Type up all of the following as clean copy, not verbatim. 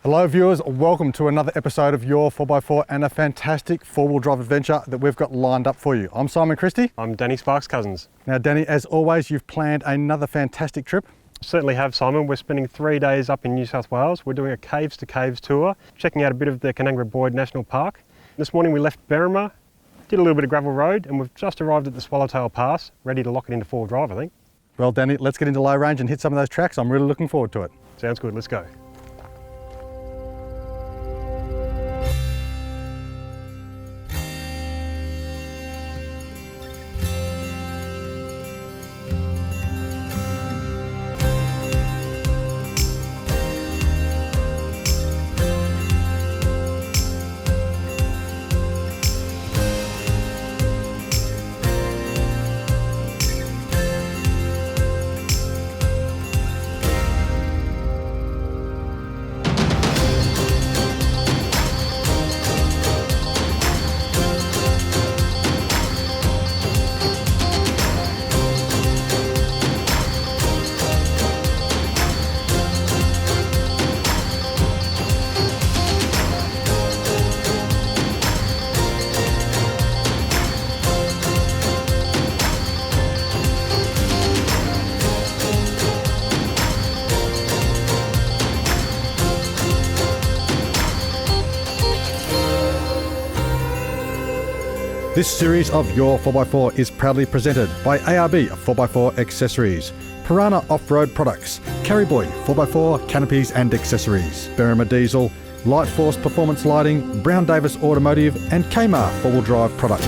Hello viewers, welcome to another episode of Your 4x4 and a fantastic four-wheel drive adventure that we've got lined up for you. I'm Simon Christie. I'm Danny Sparks Cousins. Now Danny, as always, you've planned another fantastic trip. Certainly have, Simon. We're spending 3 days up in New South Wales. We're doing a caves to caves tour, checking out a bit of the Canangara Boyd National Park. This morning we left Berrima, did a little bit of gravel road, and we've just arrived at the Swallowtail Pass, ready to lock it into four-wheel drive, I think. Well Danny, let's get into low range and hit some of those tracks. I'm really looking forward to it. Sounds good, let's go. This series of Your 4x4 is proudly presented by ARB 4x4 Accessories, Piranha Off-Road Products, Carryboy 4x4 Canopies and Accessories, Berrima Diesel, Light Force Performance Lighting, Brown Davis Automotive and Kmart 4-Wheel Drive Products.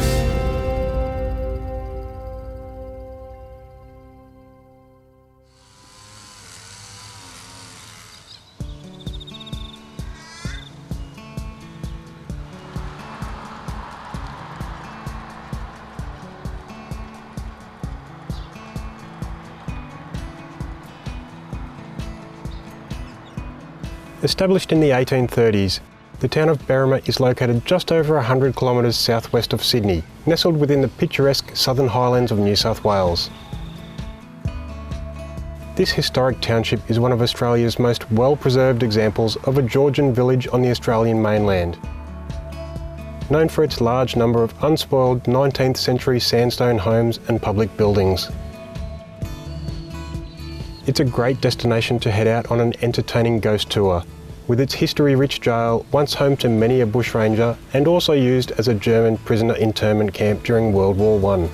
Established in the 1830s, the town of Berrima is located just over 100 kilometres southwest of Sydney, nestled within the picturesque southern highlands of New South Wales. This historic township is one of Australia's most well-preserved examples of a Georgian village on the Australian mainland. Known for its large number of unspoiled 19th century sandstone homes and public buildings. It's a great destination to head out on an entertaining ghost tour, with its history-rich jail once home to many a bushranger and also used as a German prisoner internment camp during World War I.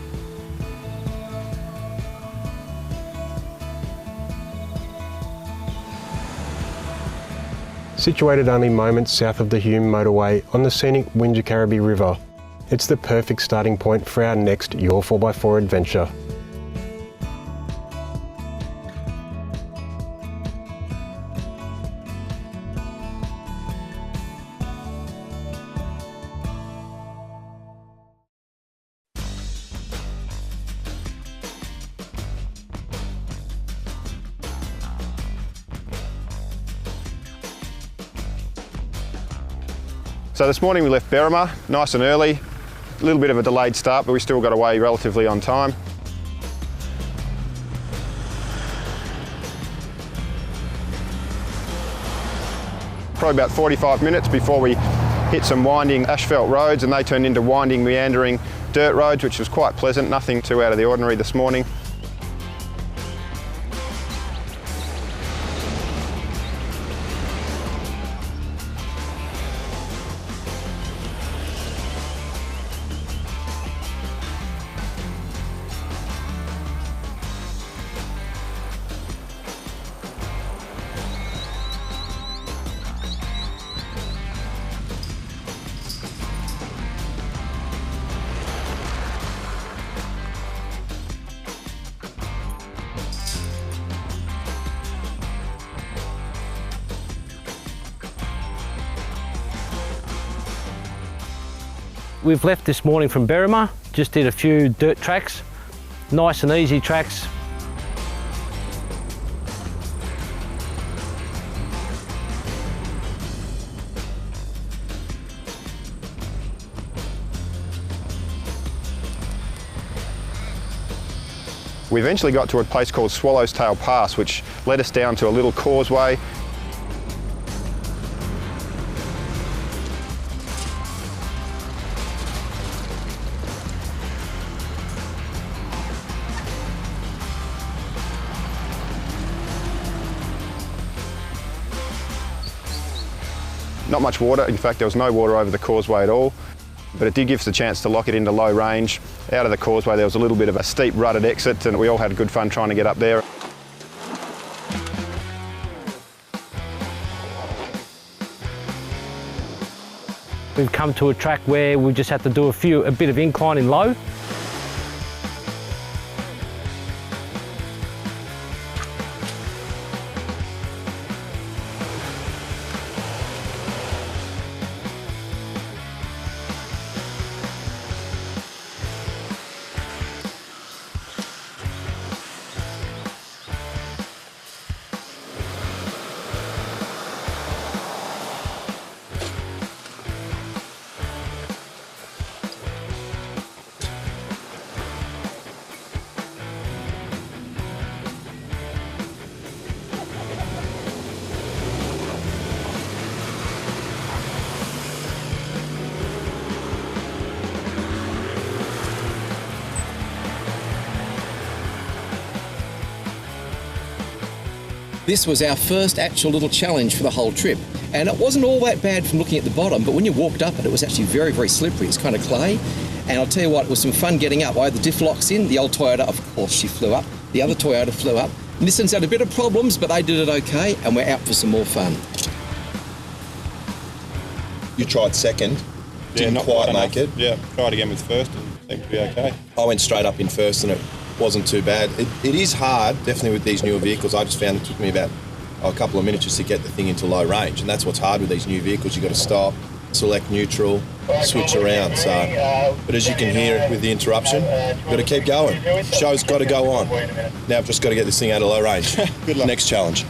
Situated only moments south of the Hume motorway on the scenic Wynyard River, it's the perfect starting point for our next Your 4x4 adventure. So this morning we left Berrima, nice and early, a little bit of a delayed start, but we still got away relatively on time. Probably about 45 minutes before we hit some winding asphalt roads, and they turned into winding, meandering dirt roads, which was quite pleasant, nothing too out of the ordinary this morning. We've left this morning from Berrima, just did a few dirt tracks, nice and easy tracks. We eventually got to a place called Swallowtail Pass, which led us down to a little causeway. Not much water, in fact there was no water over the causeway at all, but it did give us a chance to lock it into low range. Out of the causeway there was a little bit of a steep rutted exit, and we all had good fun trying to get up there. We've come to a track where we just had to do a bit of incline in low. This was our first actual little challenge for the whole trip. And it wasn't all that bad from looking at the bottom, but when you walked up it was actually very, very slippery. It's kind of clay. And I'll tell you what, it was some fun getting up. I had the diff locks in, the old Toyota, of course, she flew up. The other Toyota flew up. And this one's had a bit of problems, but they did it okay, and we're out for some more fun. You tried second, didn't quite make it. Yeah, tried again with first and seemed to be okay. I went straight up in first and it wasn't too bad. It is hard, definitely with these newer vehicles. I just found it took me about a couple of minutes just to get the thing into low range, and that's what's hard with these new vehicles. You've got to stop, select neutral, switch around. So, but as you can hear with the interruption, you've got to keep going. Show's got to go on. Now I've just got to get this thing out of low range. Good luck. Next challenge.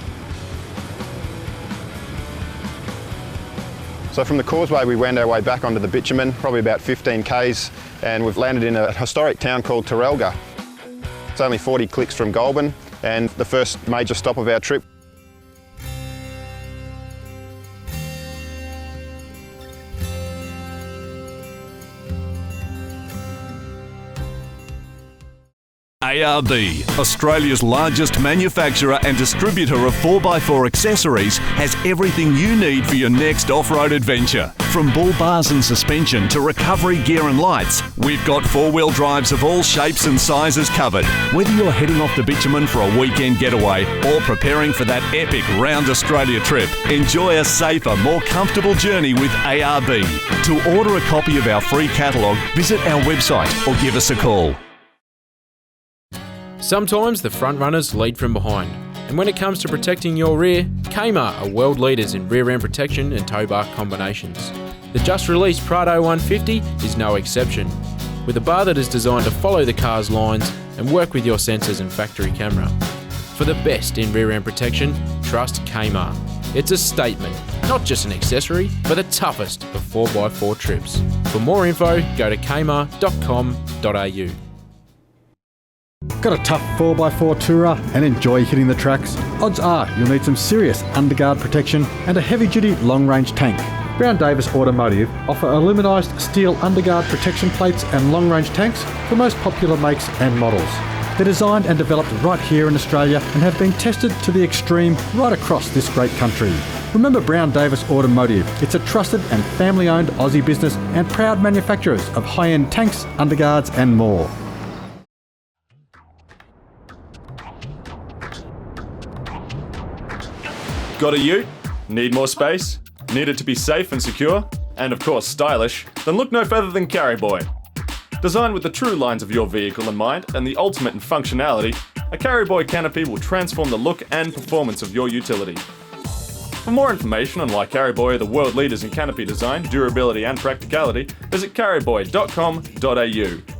So from the causeway we wound our way back onto the bitumen, probably about 15 k's, and we've landed in a historic town called Taralga. It's only 40 clicks from Goulburn, and the first major stop of our trip. ARB, Australia's largest manufacturer and distributor of 4x4 accessories, has everything you need for your next off-road adventure. From bull bars and suspension to recovery gear and lights, we've got four-wheel drives of all shapes and sizes covered. Whether you're heading off the bitumen for a weekend getaway or preparing for that epic round Australia trip, enjoy a safer, more comfortable journey with ARB. To order a copy of our free catalogue, visit our website or give us a call. Sometimes the front runners lead from behind, and when it comes to protecting your rear, Kmart are world leaders in rear end protection and tow bar combinations. The just released Prado 150 is no exception, with a bar that is designed to follow the car's lines and work with your sensors and factory camera. For the best in rear end protection, trust Kmart. It's a statement, not just an accessory, but the toughest of 4x4 trips. For more info, go to kmart.com.au. Got a tough 4x4 tourer and enjoy hitting the tracks? Odds are you'll need some serious underguard protection and a heavy-duty long-range tank. Brown Davis Automotive offer aluminised steel underguard protection plates and long-range tanks for most popular makes and models. They're designed and developed right here in Australia and have been tested to the extreme right across this great country. Remember Brown Davis Automotive. It's a trusted and family-owned Aussie business and proud manufacturers of high-end tanks, underguards and more. Got a ute? Need more space? Need it to be safe and secure? And of course stylish? Then look no further than Carry Boy. Designed with the true lines of your vehicle in mind and the ultimate in functionality, a Carry Boy canopy will transform the look and performance of your utility. For more information on why Carry Boy are the world leaders in canopy design, durability and practicality, visit carryboy.com.au.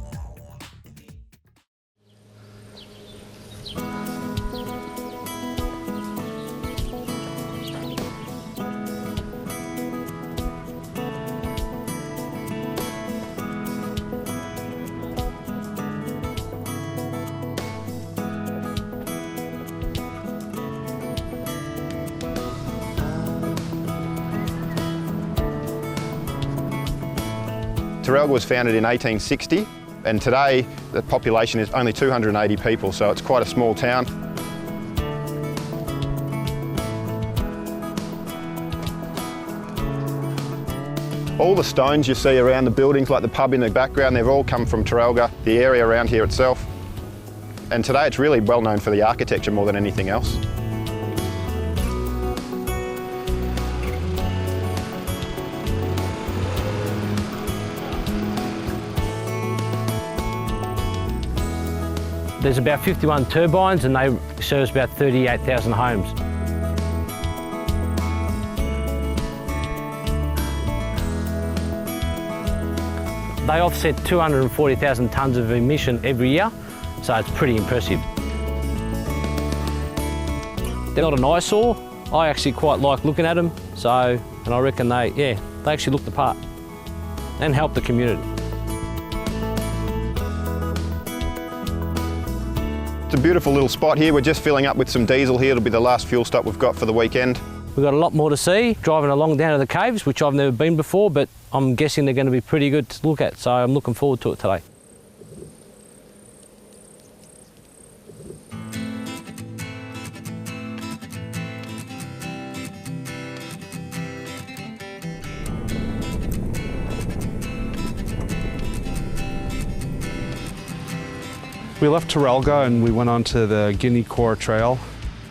Taralga was founded in 1860, and today the population is only 280 people, so it's quite a small town. All the stones you see around the buildings, like the pub in the background, they've all come from Taralga, the area around here itself. And today it's really well known for the architecture more than anything else. There's about 51 turbines and they service about 38,000 homes. They offset 240,000 tonnes of emission every year, so it's pretty impressive. They're not an eyesore. I actually quite like looking at them, and I reckon they actually look the part and help the community. It's a beautiful little spot here. We're just filling up with some diesel here. It'll be the last fuel stop we've got for the weekend. We've got a lot more to see, driving along down to the caves, which I've never been before, but I'm guessing they're going to be pretty good to look at, so I'm looking forward to it today. We left Taralga and we went onto the Guineacore Trail.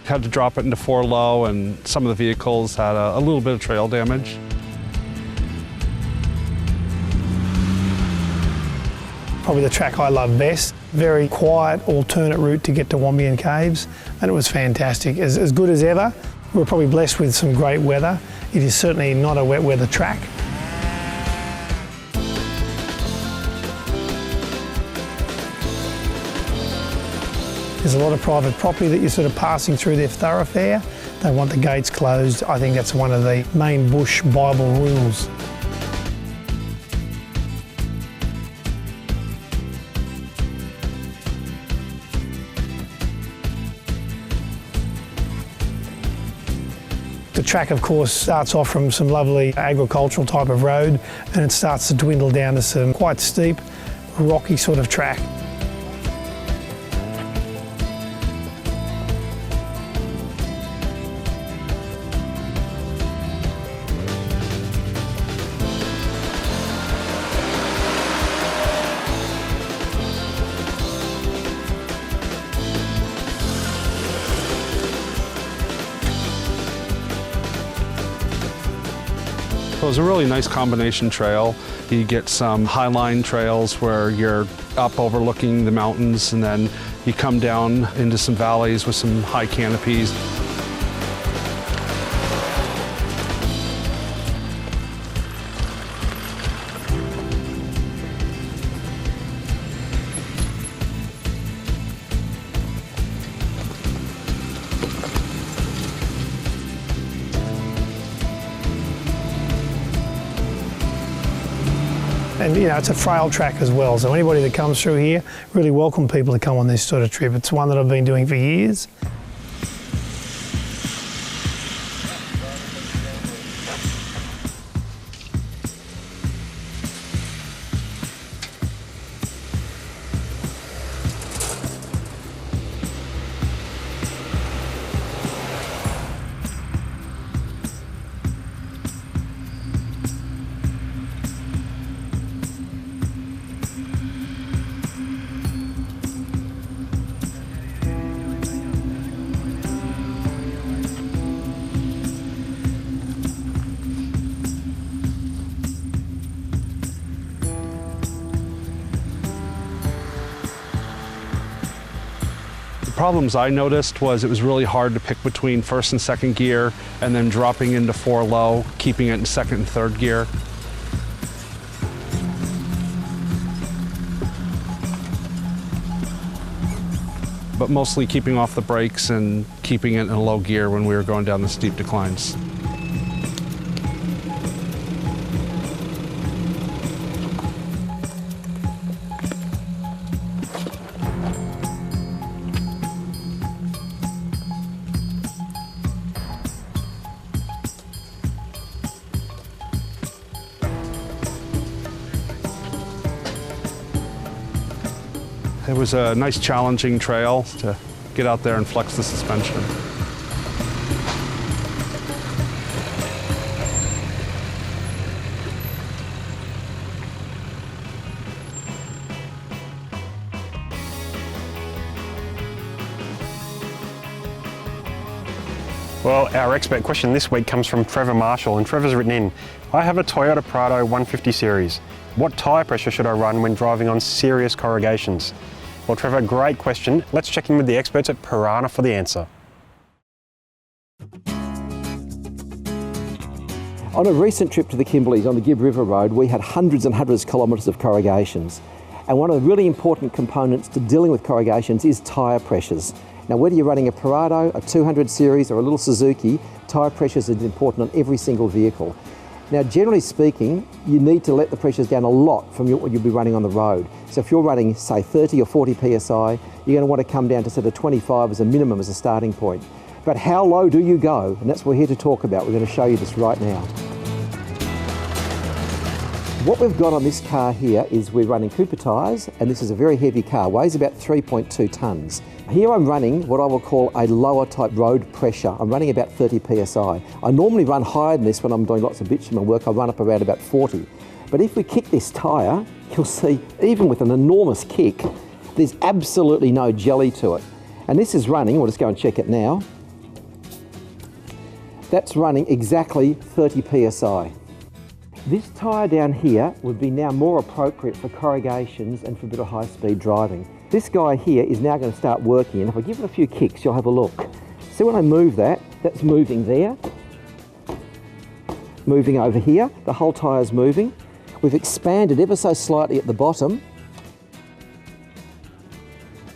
Had to drop it into 4 low and some of the vehicles had a little bit of trail damage. Probably the track I love best. Very quiet, alternate route to get to Wombeyan Caves, and it was fantastic. As good as ever. We were probably blessed with some great weather. It is certainly not a wet weather track. There's a lot of private property that you're sort of passing through their thoroughfare. They want the gates closed. I think that's one of the main bush Bible rules. The track, of course, starts off from some lovely agricultural type of road and it starts to dwindle down to some quite steep, rocky sort of track. It was a really nice combination trail. You get some highline trails where you're up overlooking the mountains and then you come down into some valleys with some high canopies. And you know, it's a frail track as well, so anybody that comes through here, really welcome people to come on this sort of trip. It's one that I've been doing for years. The problems I noticed was it was really hard to pick between first and second gear and then dropping into 4 low, keeping it in second and third gear. But mostly keeping off the brakes and keeping it in a low gear when we were going down the steep declines. It was a nice challenging trail to get out there and flex the suspension. Well, our expert question this week comes from Trevor Marshall, and Trevor's written in, I have a Toyota Prado 150 series. What tyre pressure should I run when driving on serious corrugations? Well, Trevor, great question. Let's check in with the experts at Berrima for the answer. On a recent trip to the Kimberleys on the Gibb River Road, we had hundreds and hundreds of kilometres of corrugations. And one of the really important components to dealing with corrugations is tyre pressures. Now, whether you're running a Prado, a 200 series or a little Suzuki, tyre pressures are important on every single vehicle. Now, generally speaking, you need to let the pressures down a lot from what you'll be running on the road. So if you're running, say, 30 or 40 PSI, you're going to want to come down to sort of 25 as a minimum as a starting point. But how low do you go? And that's what we're here to talk about. We're going to show you this right now. What we've got on this car here is we're running Cooper tyres, and this is a very heavy car, weighs about 3.2 tonnes. Here I'm running what I will call a lower type road pressure. I'm running about 30 PSI. I normally run higher than this when I'm doing lots of bitumen work. I run up around about 40. But if we kick this tyre, you'll see even with an enormous kick, there's absolutely no jelly to it. And this is running, we'll just go and check it now. That's running exactly 30 PSI. This tyre down here would be now more appropriate for corrugations and for a bit of high-speed driving. This guy here is now going to start working, and if I give it a few kicks, you'll have a look. See when I move that, that's moving there, moving over here, the whole tyre's moving. We've expanded ever so slightly at the bottom,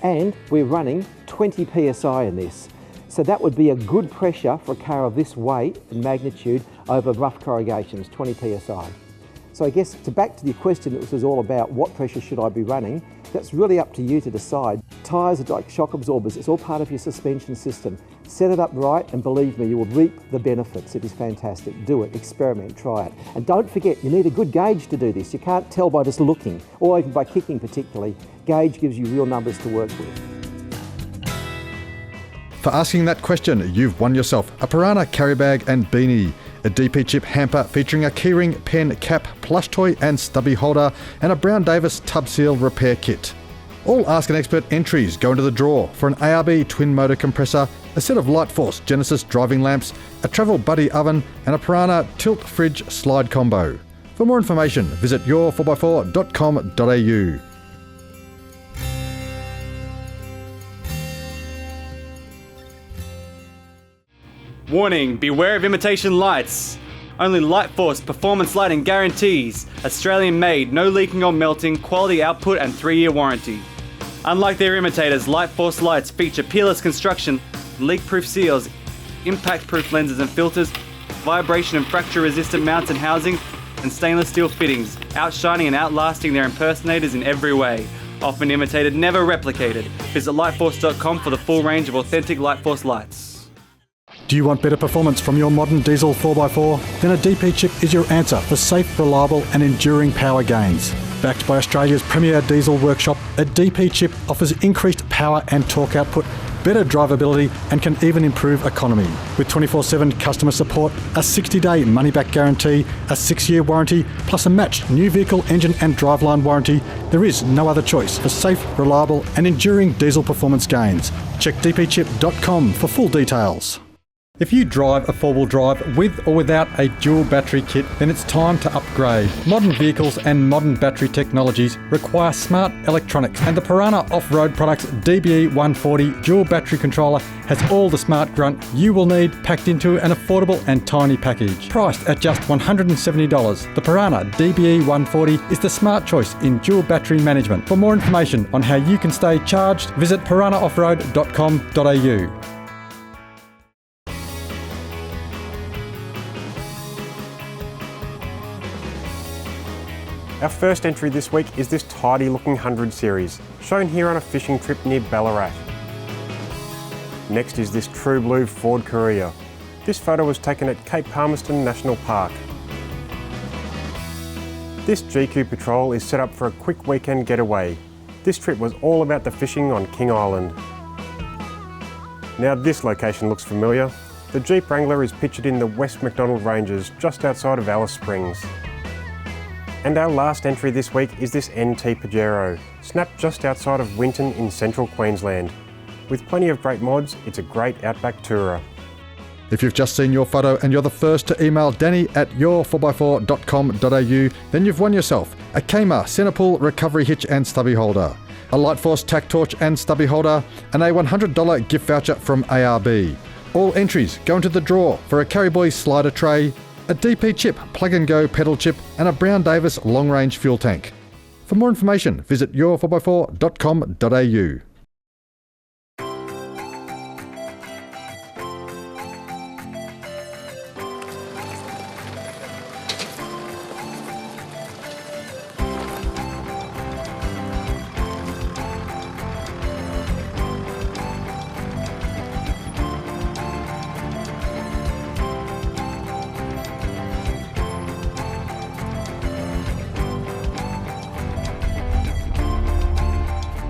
and we're running 20 PSI in this. So that would be a good pressure for a car of this weight and magnitude over rough corrugations, 20 PSI. So I guess back to the question that this was all about, what pressure should I be running? That's really up to you to decide. Tyres are like shock absorbers, it's all part of your suspension system. Set it up right and believe me, you will reap the benefits. It is fantastic. Do it, experiment, try it. And don't forget, you need a good gauge to do this. You can't tell by just looking, or even by kicking particularly. Gauge gives you real numbers to work with. For asking that question, you've won yourself a Berrima carry bag and beanie, a DP chip hamper featuring a keyring, pen, cap, plush toy and stubby holder, and a Brown Davis tub seal repair kit. All Ask an Expert entries go into the draw for an ARB twin motor compressor, a set of Lightforce Genesis driving lamps, a Travel Buddy oven and a Berrima tilt fridge slide combo. For more information, visit your4x4.com.au. Warning, beware of imitation lights. Only Lightforce performance lighting guarantees Australian made, no leaking or melting, quality output and 3-year warranty. Unlike their imitators, Lightforce lights feature peerless construction, leak-proof seals, impact-proof lenses and filters, vibration and fracture-resistant mounts and housing, and stainless steel fittings, outshining and outlasting their impersonators in every way. Often imitated, never replicated. Visit lightforce.com for the full range of authentic Lightforce lights. Do you want better performance from your modern diesel 4x4? Then a DP chip is your answer for safe, reliable and enduring power gains. Backed by Australia's premier diesel workshop, a DP chip offers increased power and torque output, better drivability and can even improve economy. With 24/7 customer support, a 60-day money-back guarantee, a 6-year warranty, plus a matched new vehicle engine and driveline warranty, there is no other choice for safe, reliable and enduring diesel performance gains. Check dpchip.com for full details. If you drive a four-wheel drive with or without a dual battery kit, then it's time to upgrade. Modern vehicles and modern battery technologies require smart electronics, and the Berrima Off-Road Products DBE 140 dual battery controller has all the smart grunt you will need packed into an affordable and tiny package. Priced at just $170, the Berrima DBE 140 is the smart choice in dual battery management. For more information on how you can stay charged, visit berrimaoffroad.com.au. Our first entry this week is this tidy looking 100 series, shown here on a fishing trip near Ballarat. Next is this true blue Ford Courier. This photo was taken at Cape Palmerston National Park. This GQ Patrol is set up for a quick weekend getaway. This trip was all about the fishing on King Island. Now this location looks familiar. The Jeep Wrangler is pictured in the West Macdonald Ranges just outside of Alice Springs. And our last entry this week is this NT Pajero, snapped just outside of Winton in central Queensland. With plenty of great mods, it's a great outback tourer. If you've just seen your photo and you're the first to email danny@your4x4.com.au, then you've won yourself a Kmart Centerpool recovery hitch and stubby holder, a Lightforce tack torch and stubby holder, and a $100 gift voucher from ARB. All entries go into the draw for a Carryboy slider tray, a DP chip plug-and-go pedal chip, and a Brown Davis long-range fuel tank. For more information, visit your4x4.com.au.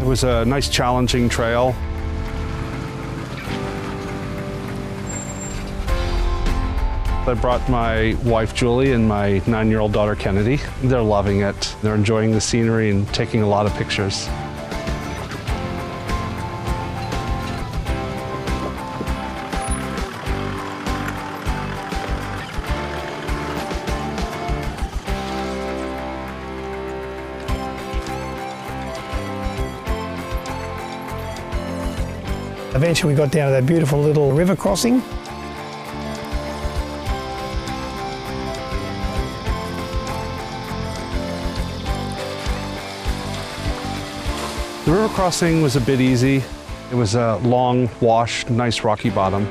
It was a nice challenging trail. I brought my wife Julie and my 9-year-old daughter Kennedy. They're loving it. They're enjoying the scenery and taking a lot of pictures. Eventually we got down to that beautiful little river crossing. The river crossing was a bit easy. It was a long, washed, nice rocky bottom.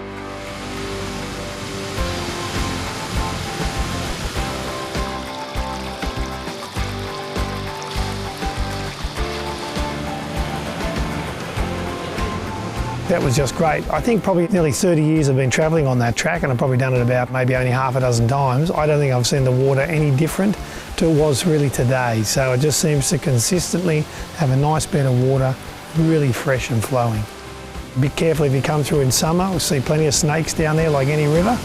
That was just great. I think probably nearly 30 years I've been travelling on that track, and I've probably done it about maybe only half a dozen times. I don't think I've seen the water any different to it was really today. So it just seems to consistently have a nice bed of water, really fresh and flowing. Be careful if you come through in summer. We'll see plenty of snakes down there like any river.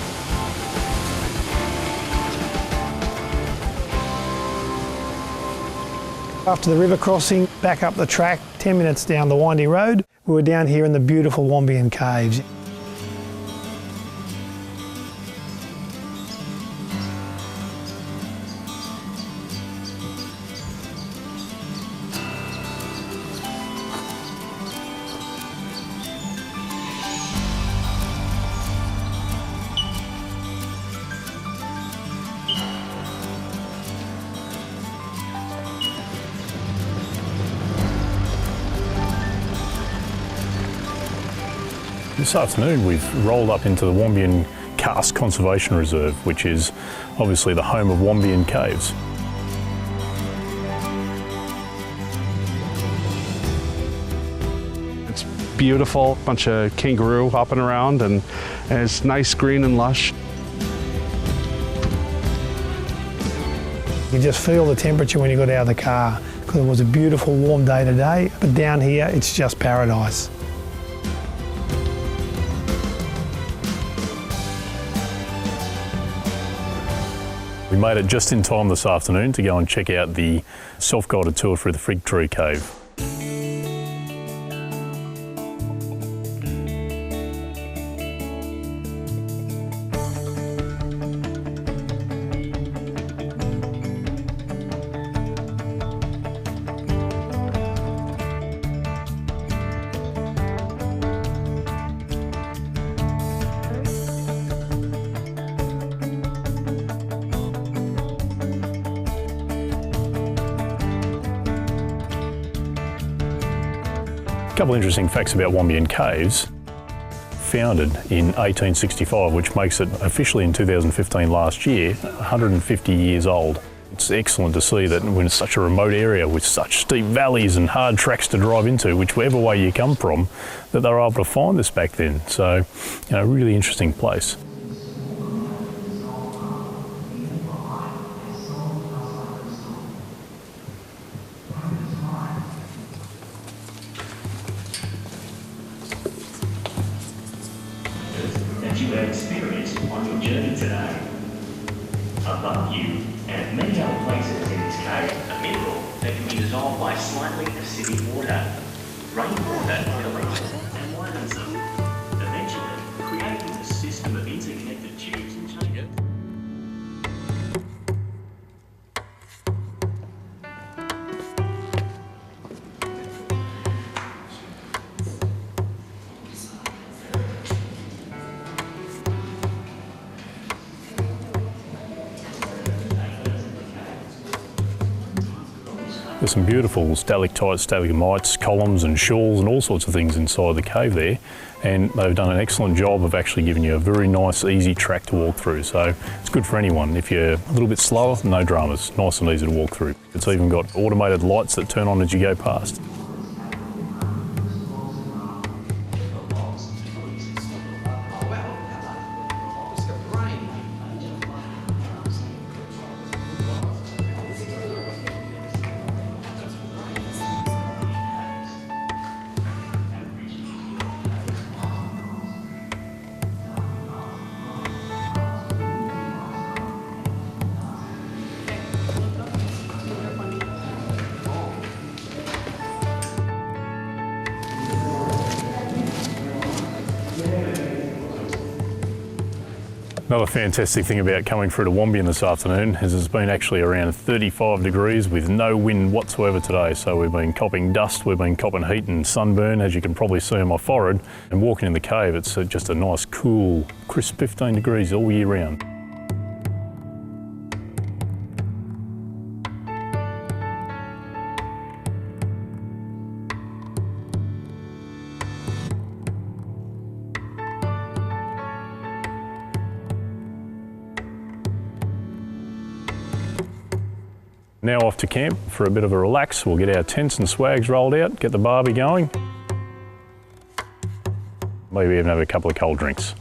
After the river crossing, back up the track, 10 minutes down the windy road, we were down here in the beautiful Wombeyan Caves. This afternoon we've rolled up into the Wombeyan Karst Conservation Reserve, which is obviously the home of Wombeyan Caves. It's beautiful, bunch of kangaroo hopping around, and it's nice, green and lush. You just feel the temperature when you got out of the car, because it was a beautiful warm day today, but down here it's just paradise. We made it just in time this afternoon to go and check out the self-guided tour through the Fig Tree Cave. A couple of interesting facts about Wombeyan Caves. Founded in 1865, which makes it officially in 2015 last year, 150 years old. It's excellent to see that when it's such a remote area with such steep valleys and hard tracks to drive into, whichever way you come from, that they were able to find this back then. So, you know, really interesting place. That you have experienced on your journey today. Above you, and at many other places in this cave, a mineral that can be dissolved by slightly acidic water. Rainwater collects and widens them, eventually creating a system of interconnected There's some beautiful stalactites, stalagmites, columns and shawls and all sorts of things inside the cave there. And they've done an excellent job of actually giving you a very nice, easy track to walk through. So it's good for anyone. If you're a little bit slower, no dramas, nice and easy to walk through. It's even got automated lights that turn on as you go past. Another fantastic thing about coming through to Wombeyan this afternoon is it's been actually around 35 degrees with no wind whatsoever today. So we've been copping dust, we've been copping heat and sunburn, as you can probably see on my forehead. And walking in the cave, it's just a nice, cool, crisp 15 degrees all year round. Now off to camp for a bit of a relax. We'll get our tents and swags rolled out, get the barbie going. Maybe even have a couple of cold drinks.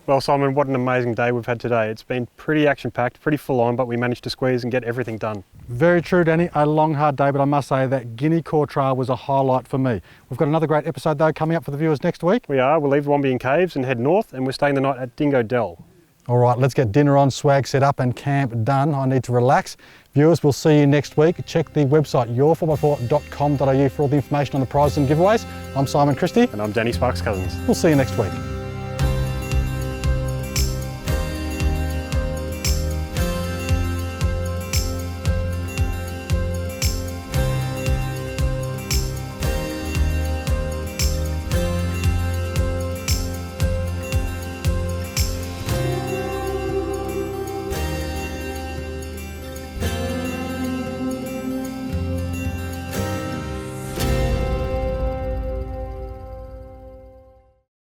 Well, Simon, what an amazing day we've had today. It's been pretty action-packed, pretty full-on, but we managed to squeeze and get everything done. Very true, Danny. A long, hard day, but I must say that Guineacore Trail was a highlight for me. We've got another great episode, though, coming up for the viewers next week. We are. We'll leave the Wombeyan Caves and head north, and we're staying the night at Dingo Dell. All right, let's get dinner on, swag set up, and camp done. I need to relax. Viewers, we'll see you next week. Check the website, your4x4.com.au for all the information on the prizes and giveaways. I'm Simon Christie. And I'm Danny Sparks Cousins. We'll see you next week.